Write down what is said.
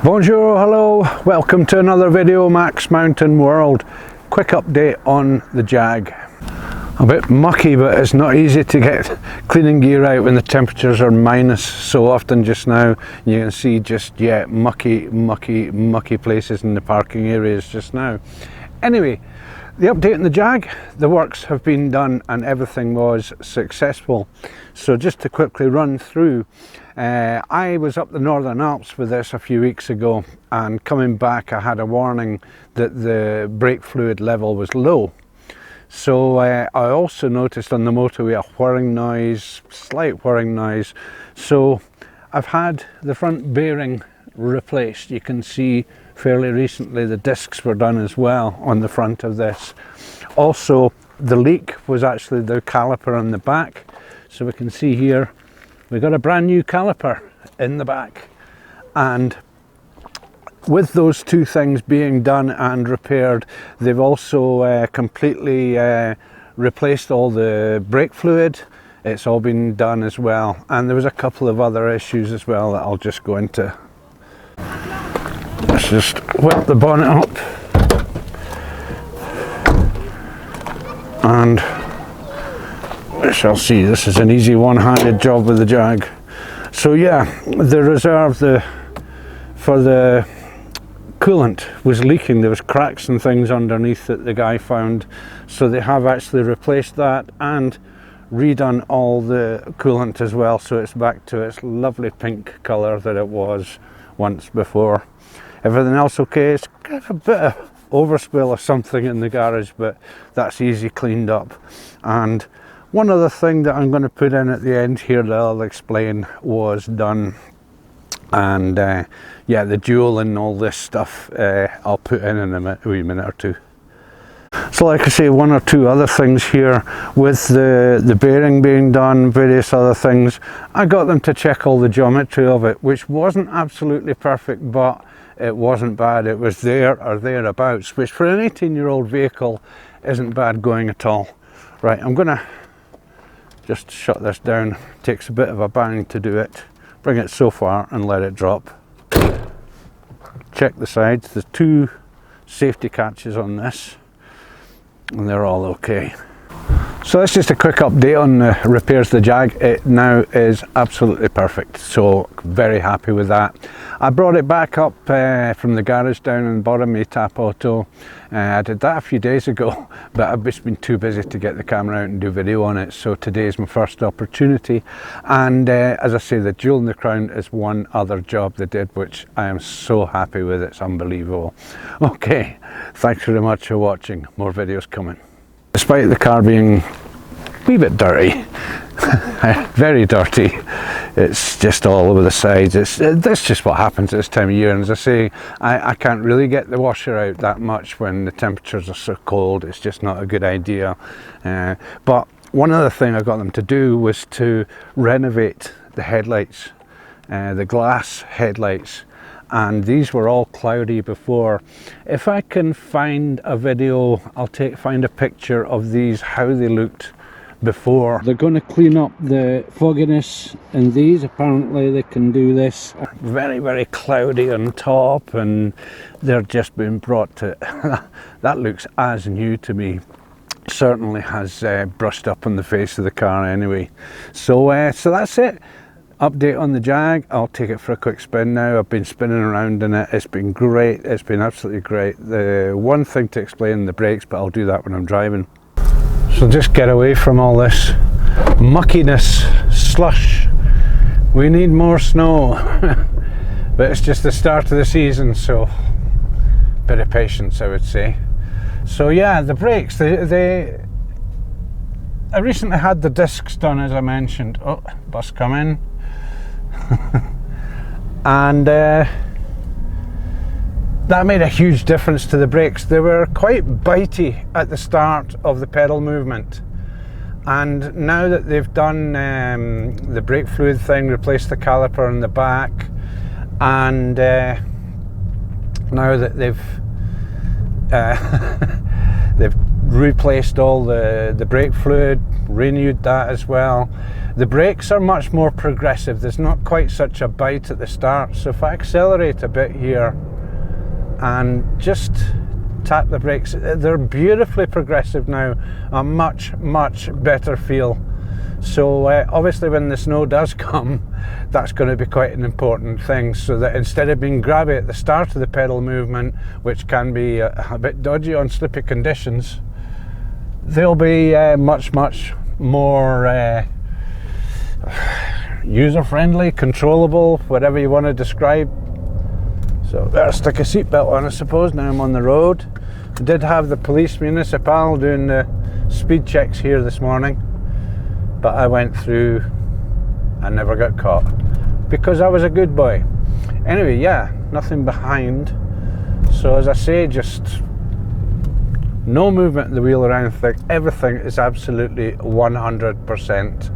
Bonjour, hello, welcome to another video, Max Mountain World. Quick update on the Jag. A bit mucky, but it's not easy to get cleaning gear out when the temperatures are minus so often just now. You can see just, yeah, mucky places in the parking areas just now. Anyway, the update on the Jag, the works have been done and everything was successful. So just to quickly run through, I was up the Northern Alps with this a few weeks ago, and coming back I had a warning that the brake fluid level was low. So I also noticed on the motorway a whirring noise, slight whirring noise. So I've had the front bearing replaced. You can see fairly recently the discs were done as well on the front of this. Also, the leak was actually the caliper on the back. So we can see here we've got a brand new caliper in the back, and with those two things being done and repaired, they've also completely replaced all the brake fluid. It's all been done as well, and there was a couple of other issues as well that I'll just go into. Let's just whip the bonnet up, and we shall see. This is an easy one-handed job with the Jag. So yeah, the reserve for the coolant was leaking. There was cracks and things underneath that the guy found, so they have actually replaced that and redone all the coolant as well, so it's back to its lovely pink colour that it was once before. Everything else okay. It's got a bit of overspill or something in the garage, but that's easy cleaned up. And one other thing that I'm going to put in at the end here that I'll explain was done, and yeah, the dual and all this stuff I'll put in a wee minute or two. So like I say, one or two other things here with the bearing being done, various other things. I got them to check all the geometry of it, which wasn't absolutely perfect, but it wasn't bad. It was there or thereabouts, which for an 18-year-old vehicle isn't bad going at all. Right, I'm gonna just shut this down. It takes a bit of a bang to do it. Bring it so far and let it drop. Check the sides. There's two safety catches on this, and they're all okay. So that's just a quick update on the repairs to the Jag. It now is absolutely perfect, so very happy with that. I brought it back up from the garage down in bottom, Etape Auto. I did that a few days ago, but I've just been too busy to get the camera out and do video on it, so today is my first opportunity. And as I say, the jewel in the crown is one other job they did, which I am so happy with. It's unbelievable. Okay, thanks very much for watching. More videos coming. Despite the car being a wee bit dirty, very dirty, it's just all over the sides. That's just what happens at this time of year, and as I say, I can't really get the washer out that much when the temperatures are so cold. It's just not a good idea. But one other thing I got them to do was to renovate the headlights, the glass headlights. And these were all cloudy before. If I can find a video, I'll find a picture of these, how they looked before. They're going to clean up the fogginess in these. Apparently they can do this. Very cloudy on top, and they're just being brought to that looks as new to me. Certainly has brushed up on the face of the car anyway. So so that's it. Update on the Jag. I'll take it for a quick spin now. I've been spinning around in it. It's been great. It's been absolutely great. The one thing to explain, the brakes, but I'll do that when I'm driving. So just get away from all this muckiness, slush. We need more snow. But it's just the start of the season, so a bit of patience, I would say. So yeah, the brakes, I recently had the discs done, as I mentioned. Oh, bus coming. And that made a huge difference to the brakes. They were quite bitey at the start of the pedal movement, and now that they've done the brake fluid thing, replaced the caliper on the back, and now that they've they've replaced all the brake fluid, renewed that as well. The brakes are much more progressive. There's not quite such a bite at the start. So if I accelerate a bit here and just tap the brakes, they're beautifully progressive now, a much better feel. So obviously when the snow does come, that's going to be quite an important thing, so that instead of being grabby at the start of the pedal movement, which can be a bit dodgy on slippy conditions, they'll be much more user-friendly, controllable, whatever you want to describe. So better stick a seatbelt on, I suppose. Now I'm on the road. I did have the police municipal doing the speed checks here this morning, but I went through and never got caught because I was a good boy. Anyway, yeah, nothing behind. So as I say, just no movement of the wheel or anything. Everything is absolutely 100%.